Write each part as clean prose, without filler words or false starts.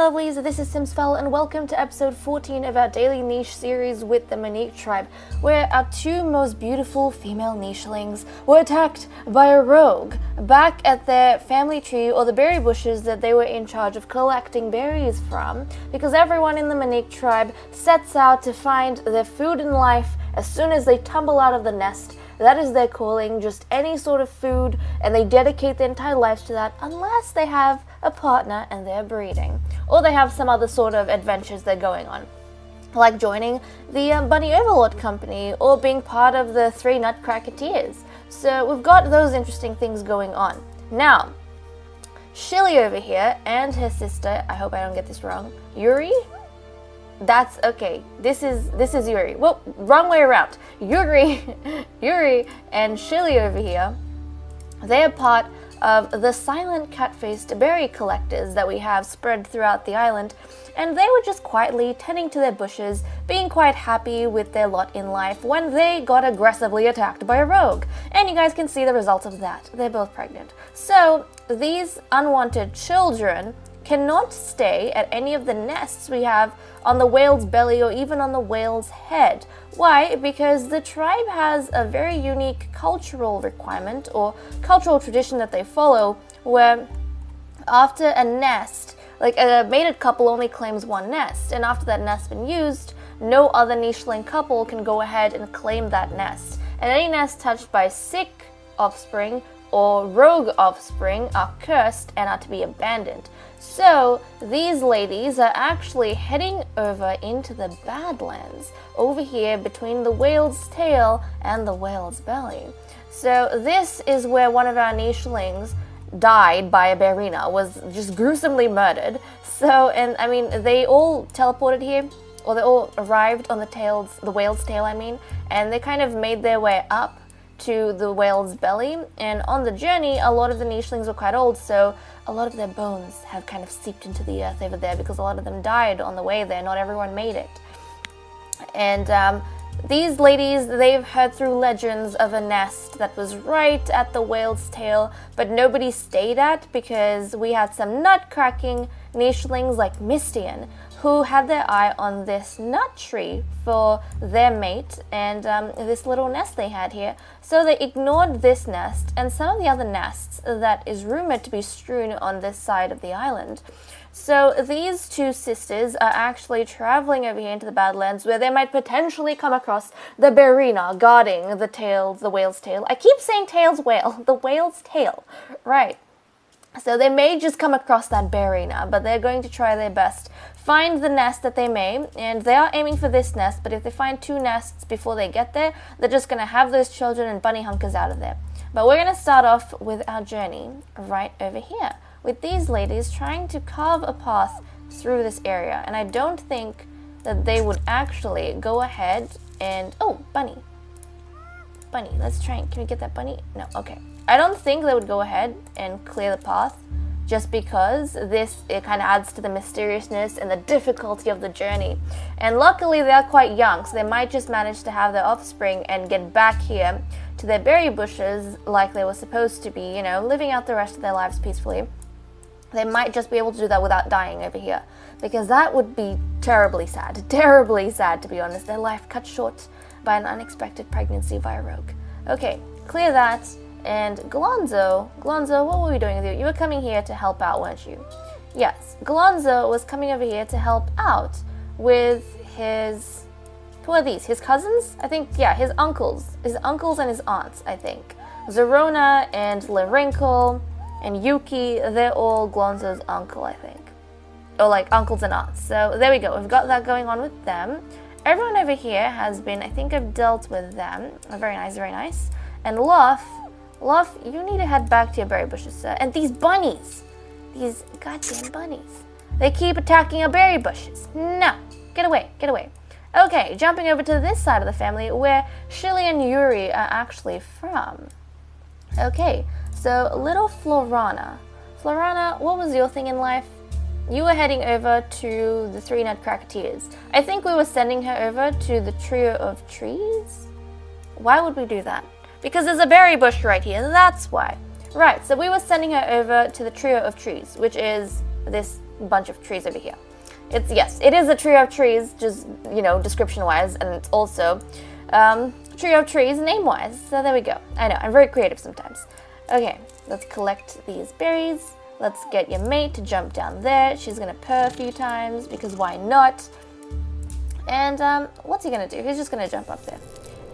lovelies, this is Simsfell and welcome to episode 14 of our daily niche series with the Moneek Tribe, where our two most beautiful female nichelings were attacked by a rogue back at their family tree or the berry bushes that they were in charge of collecting berries from, because everyone in the Moneek Tribe sets out to find their food in life as soon as they tumble out of the nest. That is their calling, just any sort of food, and they dedicate their entire lives to that unless they have a partner and they're breeding. Or they have some other sort of adventures they're going on, like joining the Bunny Overlord Company or being part of the 3 Nutcracketeers. So we've got those interesting things going on. Now, Shilly over here and her sister, I hope I don't get this wrong, Yuri? That's okay. This is Yuri. Well, wrong way around. Yuri and Shilly over here, they are part of the silent cat-faced berry collectors that we have spread throughout the island, and they were just quietly tending to their bushes, being quite happy with their lot in life when they got aggressively attacked by a rogue. And you guys can see the results of that. They're both pregnant. So these unwanted children cannot stay at any of the nests we have on the whale's belly or even on the whale's head. Why? Because the tribe has a very unique cultural requirement or cultural tradition that they follow, where after a nest, like a mated couple only claims one nest, and after that nest's been used, no other nicheling couple can go ahead and claim that nest. And any nest touched by sick offspring or rogue offspring are cursed and are to be abandoned. So these ladies are actually heading over into the Badlands, over here between the whale's tail and the whale's belly. So this is where one of our nichelings died by a ballerina, was just gruesomely murdered. So, and I mean, they all teleported here, or they all arrived on the whale's tail, and they kind of made their way up to the whale's belly, and on the journey a lot of the nichelings were quite old, so a lot of their bones have kind of seeped into the earth over there because a lot of them died on the way there. Not everyone made it. And these ladies, they've heard through legends of a nest that was right at the whale's tail, but nobody stayed at because we had some nut-cracking nichelings like Mistian, who had their eye on this nut tree for their mate and this little nest they had here. So they ignored this nest and some of the other nests that is rumored to be strewn on this side of the island. So these two sisters are actually traveling over here into the Badlands, where they might potentially come across the ballerina guarding the whale's tail. I keep saying tail's whale, the whale's tail, right. So they may just come across that ballerina, but they're going to try their best. Find the nest that they may, and they are aiming for this nest, but if they find 2 nests before they get there, they're just going to have those children and bunny hunkers out of there. But we're going to start off with our journey right over here, with these ladies trying to carve a path through this area. And I don't think that they would actually go ahead and... Oh, bunny. Bunny, let's try and... Can we get that bunny? No, okay. I don't think they would go ahead and clear the path, just because it kind of adds to the mysteriousness and the difficulty of the journey. And luckily they're quite young, so they might just manage to have their offspring and get back here to their berry bushes like they were supposed to be, living out the rest of their lives peacefully. They might just be able to do that without dying over here, because that would be terribly sad to be honest. Their life cut short by an unexpected pregnancy via rogue. Okay, clear that. And Glonzo, what were we doing with you? You were coming here to help out, weren't you? Yes, Glonzo was coming over here to help out with his... Who are these? His cousins? I think, yeah, his uncles. His uncles and his aunts, I think. Zorona and Larinkle and Yuki, they're all Glonzo's uncle, I think. Or like uncles and aunts. So there we go, we've got that going on with them. Everyone over here has been, I think I've dealt with them. Very nice, very nice. And Luff, you need to head back to your berry bushes, sir. And these bunnies, these goddamn bunnies, they keep attacking our berry bushes. No, get away, get away. Okay, jumping over to this side of the family where Shilly and Yuri are actually from. Okay, so little Florana. Florana, what was your thing in life? You were heading over to the 3 Nutcracketeers. I think we were sending her over to the trio of trees. Why would we do that? Because there's a berry bush right here, that's why. Right, so we were sending her over to the trio of trees, which is this bunch of trees over here. Yes, it is a trio of trees, just, you know, description-wise, and it's also trio of trees name-wise. So there we go. I know, I'm very creative sometimes. Okay, let's collect these berries. Let's get your mate to jump down there. She's gonna purr a few times, because why not? And what's he gonna do? He's just gonna jump up there.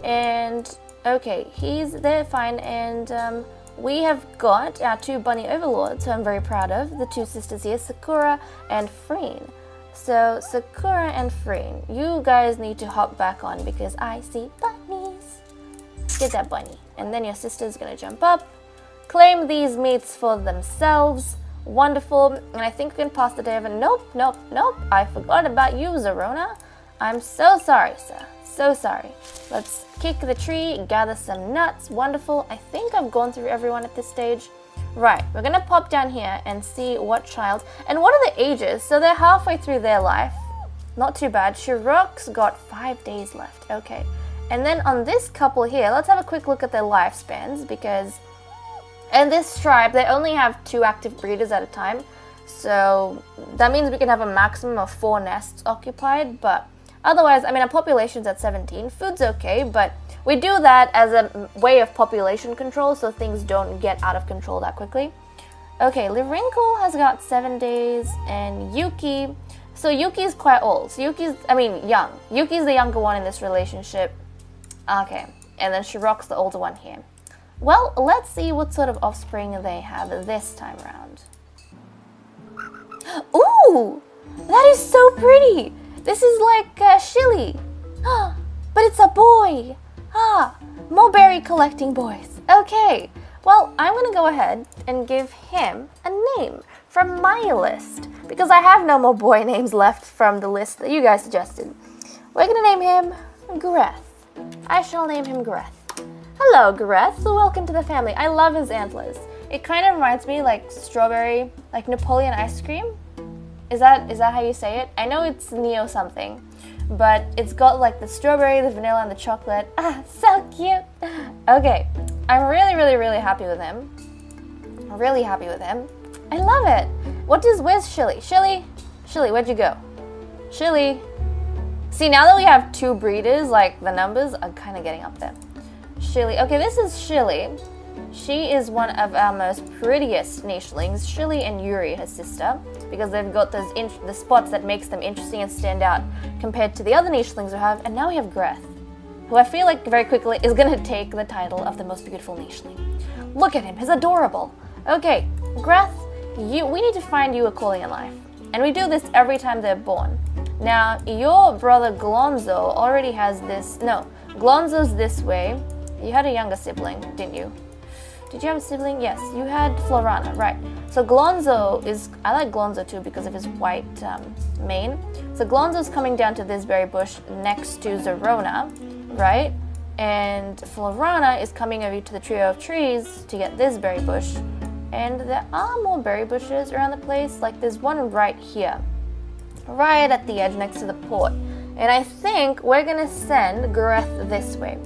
And okay, he's there, fine. And we have got our 2 bunny overlords, who I'm very proud of. The 2 sisters here, Sakura and Freen. So Sakura and Freen, you guys need to hop back on because I see bunnies. Get that bunny. And then your sister's gonna jump up, claim these meats for themselves. Wonderful. And I think we can pass the day over. Nope, nope, nope. I forgot about you, Zerona. I'm so sorry, sir. So sorry. Let's kick the tree, gather some nuts. Wonderful. I think I've gone through everyone at this stage. Right, we're gonna pop down here and see what child, and what are the ages? So they're halfway through their life. Not too bad. Shirok's got 5 days left. Okay. And then on this couple here, let's have a quick look at their lifespans, because in this tribe, they only have 2 active breeders at a time. So that means we can have a maximum of 4 nests occupied, but otherwise, I mean, our population's at 17. Food's okay, but we do that as a way of population control so things don't get out of control that quickly. Okay, Lirinkle has got 7 days, and Yuki. So Yuki's quite old. So young. Yuki's the younger one in this relationship. Okay, and then Shirok's the older one here. Well, let's see what sort of offspring they have this time around. Ooh, that is so pretty. This is like Shilly. But it's a boy. Mulberry collecting boys. Okay, well, I'm going to go ahead and give him a name from my list, because I have no more boy names left from the list that you guys suggested. We're going to name him Greth. I shall name him Greth. Hello, Greth. Welcome to the family. I love his antlers. It kind of reminds me like strawberry, like Napoleon ice cream. Is that how you say it? I know it's Neo something, but it's got like the strawberry, the vanilla, and the chocolate. So cute. Okay, I'm really happy with him. Really happy with him. I love it. Where's Shilly? Shilly, where'd you go? Shilly. See, now that we have 2 breeders, like the numbers are kind of getting up there. Shilly. Okay, this is Shilly. She is one of our most prettiest nichelings, Shilly and Yuri, her sister, because they've got those the spots that makes them interesting and stand out compared to the other nichelings we have. And now we have Greth, who I feel like very quickly is going to take the title of the most beautiful nicheling. Look at him, he's adorable. Okay, Greth, we need to find you a calling in life. And we do this every time they're born. Now, your brother Glonzo already has this. No, Glonzo's this way. You had a younger sibling, didn't you? Did you have a sibling? Yes, you had Florana, right. So Glonzo is, I like Glonzo too because of his white mane. So Glonzo's coming down to this berry bush next to Zerona, right? And Florana is coming over to the trio of trees to get this berry bush. And there are more berry bushes around the place, like there's one right here, right at the edge next to the port. And I think we're gonna send Greth this way.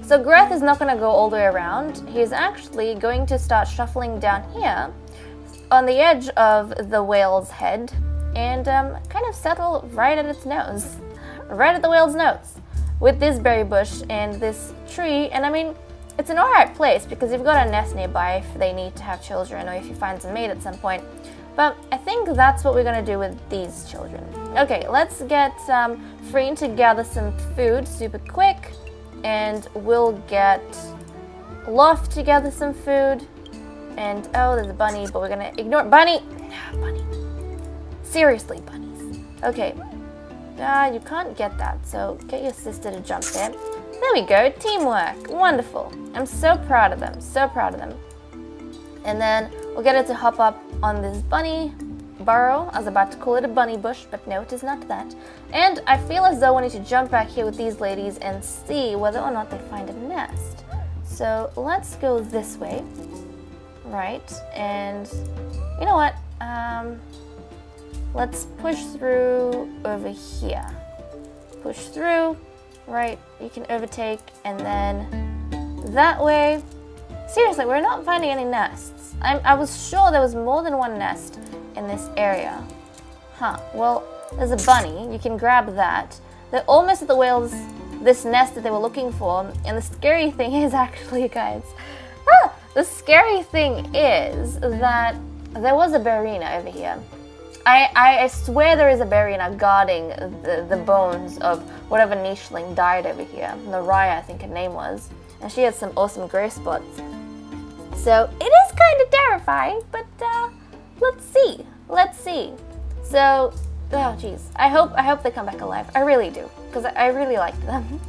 So Greth is not going to go all the way around. He's actually going to start shuffling down here on the edge of the whale's head and kind of settle right at its nose, right at the whale's nose, with this berry bush and this tree. And I mean, it's an alright place because you've got a nest nearby if they need to have children or if he finds a mate at some point. But I think that's what we're going to do with these children. Okay, let's get Freen to gather some food super quick. And we'll get Loft to gather some food. And, oh, there's a bunny, but we're gonna ignore bunny. Bunny. Seriously, bunnies. Okay. You can't get that, so get your sister to jump there. There we go, teamwork. Wonderful. I'm so proud of them, so proud of them. And then we'll get her to hop up on this bunny burrow. I was about to call it a bunny bush, but no, it is not that. And I feel as though I need to jump back here with these ladies and see whether or not they find a nest. So let's go this way, right? And you know what? Let's push through over here. Push through, right? You can overtake, and then that way. Seriously, we're not finding any nests. I was sure there was more than one nest in this area. Huh, well, there's a bunny. You can grab that. They're almost at the whales, this nest that they were looking for. And the scary thing is, actually, guys, the scary thing is that there was a ballerina over here. I swear there is a ballerina guarding the bones of whatever nicheling died over here. Naraya, I think her name was. And she had some awesome gray spots. So it is kind of terrifying, but let's see. Let's see. So, oh jeez. I hope they come back alive. I really do. Because I really liked them.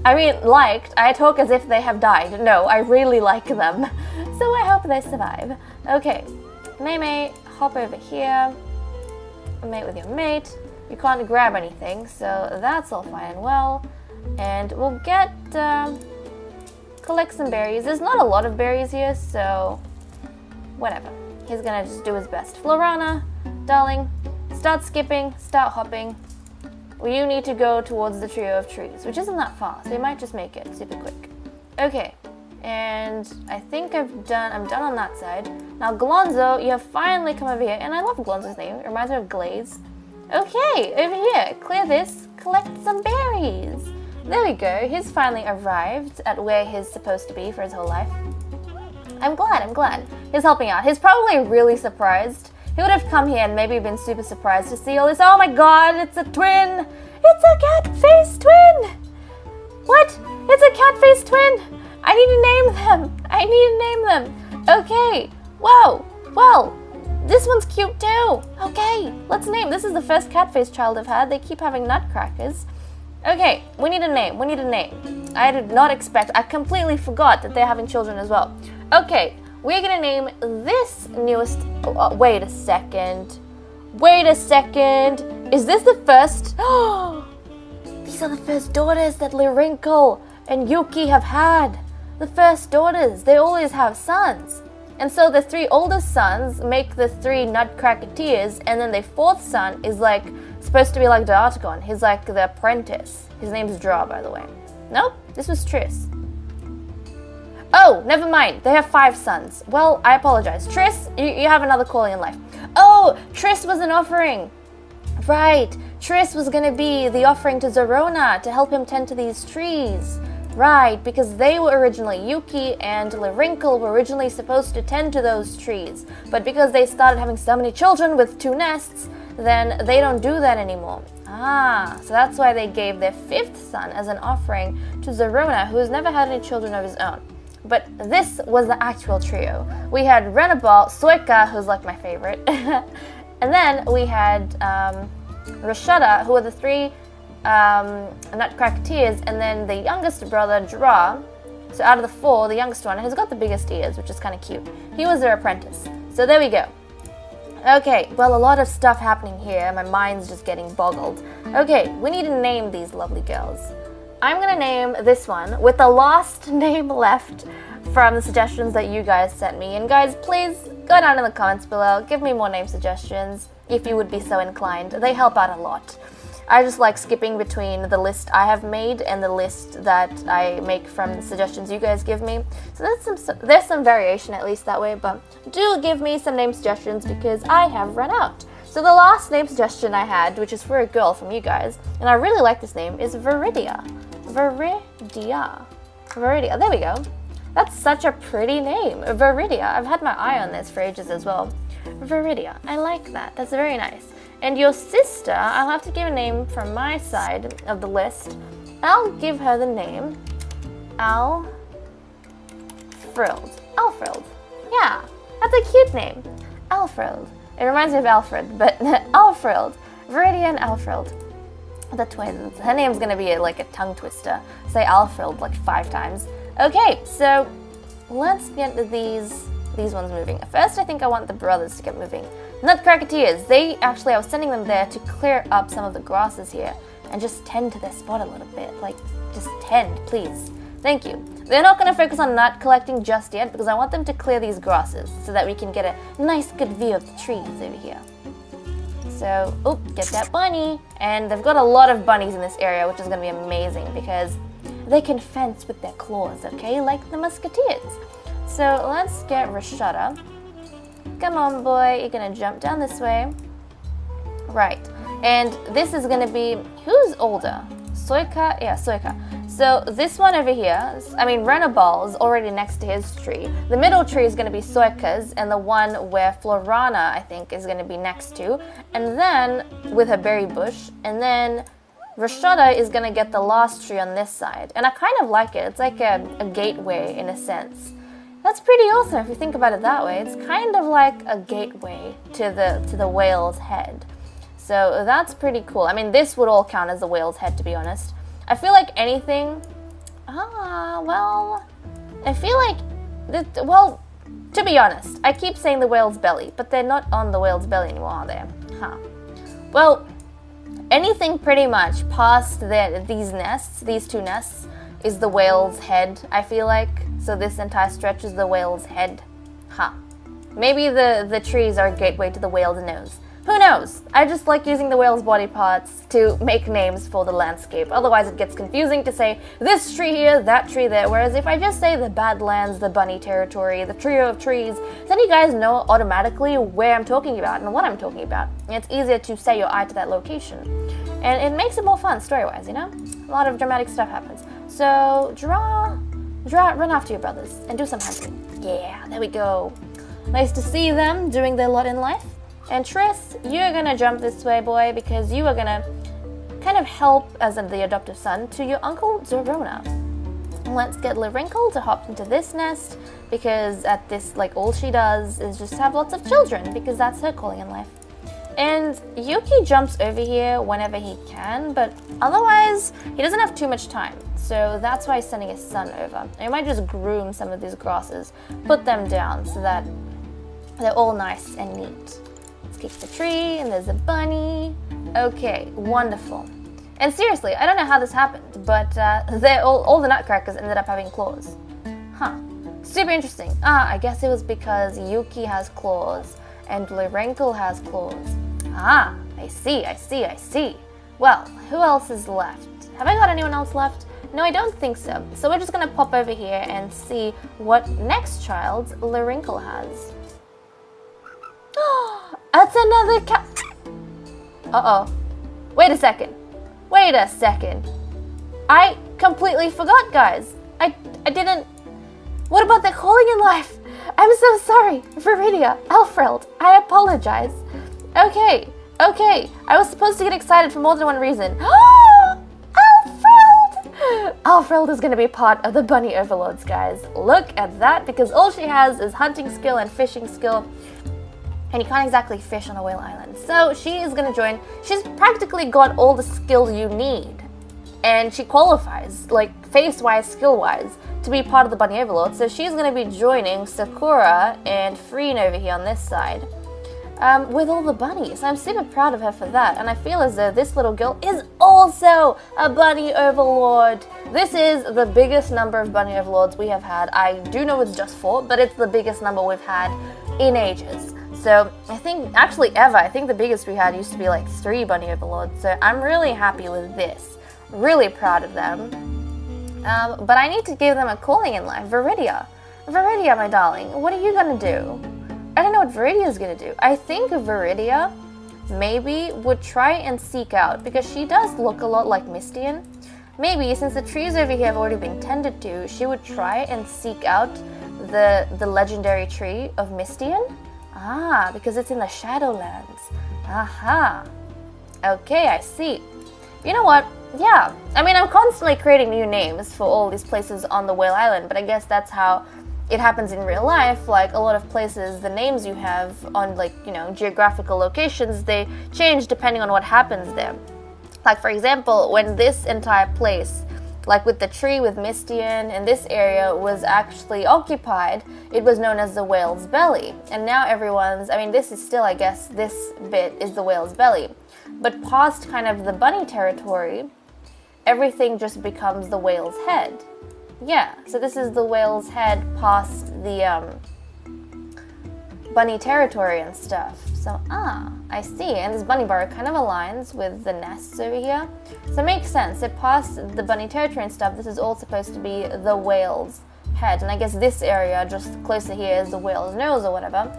I mean, I talk as if they have died. No, I really like them. So I hope they survive. Okay. May, hop over here. Mate with your mate. You can't grab anything, so that's all fine and well. And we'll get, collect some berries. There's not a lot of berries here, so whatever. He's gonna just do his best. Florana, darling, start skipping, start hopping. You need to go towards the trio of trees, which isn't that far, so you might just make it super quick. Okay, and I think I'm done on that side. Now Glonzo, you have finally come over here, and I love Glonzo's name. It reminds me of Glaze. Okay, over here, clear this, collect some berries. There we go, he's finally arrived at where he's supposed to be for his whole life. I'm glad. He's helping out. He's probably really surprised. He would have come here and maybe been super surprised to see all this. Oh my god, it's a twin! It's a cat-faced twin! What? It's a cat-faced twin! I need to name them! Okay, whoa, well, this one's cute too! Okay, let's name. This is the first cat-faced child I've had. They keep having nutcrackers. Okay, we need a name. I did not expect, I completely forgot that they're having children as well. Okay, we're gonna name this newest, wait a second. Is this the first? Oh, these are the first daughters that Lyrinkle and Yuki have had. The first daughters, they always have sons. And so the three oldest sons make the three nutcracketeers, and then the fourth son is like, supposed to be like Dartagon. He's like the apprentice. His name's Draw, by the way. Nope, this was Triss. Oh, never mind. They have 5 sons. Well, I apologize. Triss, you have another calling in life. Oh, Triss was an offering. Right. Triss was going to be the offering to Zorona to help him tend to these trees. Right, because they were originally, Yuki and Lyrinkle were originally supposed to tend to those trees. But because they started having so many children with 2 nests, then they don't do that anymore. Ah, so that's why they gave their 5th son as an offering to Zorona, who has never had any children of his own. But this was the actual trio. We had Renabal, Soika, who's like my favorite, and then we had Rashada, who were the 3 nutcracketeers, and then the youngest brother, Dra. So out of the 4, the youngest one, who's got the biggest ears, which is kind of cute. He was their apprentice. So there we go. Okay, well, a lot of stuff happening here. My mind's just getting boggled. Okay, we need to name these lovely girls. I'm gonna name this one with the last name left from the suggestions that you guys sent me. And guys, please go down in the comments below, give me more name suggestions if you would be so inclined. They help out a lot. I just like skipping between the list I have made and the list that I make from the suggestions you guys give me. So there's some variation at least that way, but do give me some name suggestions because I have run out. So the last name suggestion I had, which is for a girl from you guys, and I really like this name, is Viridia. Viridia, there we go. That's such a pretty name, Viridia. I've had my eye on this for ages as well. Viridia, I like that, that's very nice. And your sister, I'll have to give a name from my side of the list. I'll give her the name Alfrild. Yeah, that's a cute name. Alfrild. It reminds me of Alfred, but Alfrild. Viridia and Alfrild. The twins. Her name's gonna be like a tongue twister. Say Alfrild like 5 times. Okay, so let's get these ones moving. First, I think I want the brothers to get moving. Nutcracketeers, I was sending them there to clear up some of the grasses here and just tend to their spot a little bit. Like, just tend, please. Thank you. They're not going to focus on nut collecting just yet because I want them to clear these grasses so that we can get a nice good view of the trees over here. So, get that bunny. And they've got a lot of bunnies in this area, which is going to be amazing because they can fence with their claws, okay? Like the musketeers. So let's get Rashada. Come on, boy. You're gonna jump down this way. Right. And this is going to be, who's older? Soika? Yeah, Soika. So this one over here, I mean, Renabal is already next to his tree. The middle tree is going to be Soika's, and the one where Florana, I think, is going to be next to. And then, with her berry bush, and then Rashada is going to get the last tree on this side. And I kind of like it. It's like a gateway, in a sense. That's pretty awesome if you think about it that way. It's kind of like a gateway to the whale's head. So that's pretty cool. I mean, this would all count as the whale's head, to be honest. I feel like anything... well... I feel like... well, to be honest, I keep saying the whale's belly, but they're not on the whale's belly anymore, are they? Huh. Well, anything pretty much past these two nests, is the whale's head, I feel like. So this entire stretch is the whale's head. Huh. Maybe the trees are a gateway to the whale's nose. Who knows? I just like using the whale's body parts to make names for the landscape. Otherwise it gets confusing to say this tree here, that tree there. Whereas if I just say the Badlands, the bunny territory, the trio of trees, then you guys know automatically where I'm talking about and what I'm talking about. And it's easier to set your eye to that location. And it makes it more fun story-wise, you know? A lot of dramatic stuff happens. So run after your brothers and do some hunting. Yeah, there we go. Nice to see them doing their lot in life. And Triss, you're gonna jump this way, boy, because you are gonna kind of help as the adoptive son to your uncle Zorona. Let's get Lirinkle to hop into this nest, because at this, like, all she does is just have lots of children, because that's her calling in life. And Yuki jumps over here whenever he can, but otherwise he doesn't have too much time. So that's why he's sending his son over. He might just groom some of these grasses, put them down so that they're all nice and neat. Kick the tree, and there's a bunny. Okay, wonderful. And seriously, I don't know how this happened, but all the nutcrackers ended up having claws. Huh. Super interesting. I guess it was because Yuki has claws and Lirenkle has claws. I see. Well, who else is left? Have I got anyone else left? No, I don't think so. So we're just gonna pop over here and see what next child Lirenkle has. That's another cat. Uh-oh. Wait a second. I completely forgot, guys. I didn't... What about the calling in life? I'm so sorry. Viridia, Alfred, I apologize. Okay. I was supposed to get excited for more than one reason. Alfred! Alfred is going to be part of the bunny overlords, guys. Look at that, because all she has is hunting skill and fishing skill. And you can't exactly fish on a whale island. So she is going to join. She's practically got all the skills you need. And she qualifies, like face-wise, skill-wise, to be part of the Bunny Overlord. So she's going to be joining Sakura and Freen over here on this side. With all the bunnies. I'm super proud of her for that. And I feel as though this little girl is also a Bunny Overlord. This is the biggest number of Bunny Overlords we have had. I do know it's just 4, but it's the biggest number we've had in ages. So I think, actually ever, I think the biggest we had used to be like 3 Bunny Overlords. So I'm really happy with this. Really proud of them. But I need to give them a calling in life. Viridia, my darling, what are you gonna do? I don't know what Viridia's gonna do. I think Viridia maybe would try and seek out, because she does look a lot like Mistian. Maybe, since the trees over here have already been tended to, she would try and seek out the legendary tree of Mistian. Because it's in the Shadowlands. Aha. Okay, I see. You know what? Yeah. I mean, I'm constantly creating new names for all these places on the Whale Island, but I guess that's how it happens in real life. Like, a lot of places, the names you have on, like, you know, geographical locations, they change depending on what happens there. Like, for example, when this entire place, like with the tree with Mistian, and this area was actually occupied, it was known as the Whale's Belly. And now everyone's, I mean, this is still, I guess, this bit is the Whale's Belly. But past kind of the bunny territory, everything just becomes the whale's head. Yeah, so this is the whale's head past the bunny territory and stuff. So, I see. And this bunny burrow kind of aligns with the nests over here. So it makes sense. It past the bunny territory and stuff, this is all supposed to be the whale's head, and I guess this area just closer here is the whale's nose or whatever.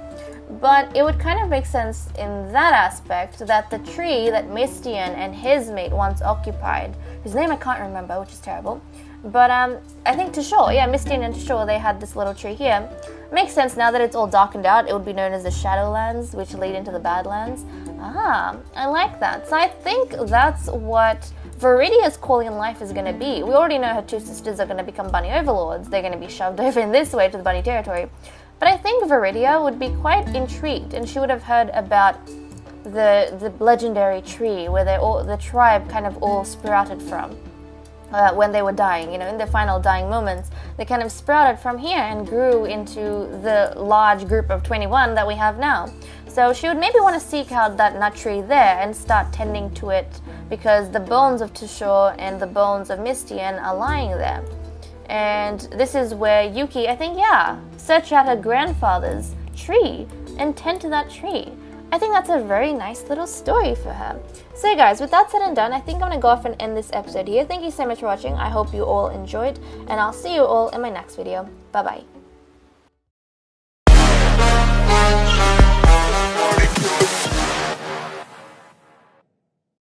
But it would kind of make sense in that aspect that the tree that Mistian and his mate once occupied, whose name I can't remember, which is terrible, but I think Tashore, yeah, Mistian and Tashore, they had this little tree here. Makes sense now that it's all darkened out. It would be known as the Shadowlands, which lead into the Badlands. Ah, I like that. So I think that's what Viridia's calling in life is going to be. We already know her two sisters are going to become bunny overlords. They're going to be shoved over in this way to the bunny territory. But I think Viridia would be quite intrigued, and she would have heard about the legendary tree where the tribe kind of all sprouted from. When they were dying, in their final dying moments, they kind of sprouted from here and grew into the large group of 21 that we have now. So she would maybe want to seek out that nut tree there and start tending to it, because the bones of Tashore and the bones of Mistian are lying there. And this is where Yuki, I think, search out her grandfather's tree and tend to that tree. I think that's a very nice little story for her. So guys, with that said and done, I think I'm going to go off and end this episode here. Thank you so much for watching. I hope you all enjoyed, and I'll see you all in my next video. Bye bye.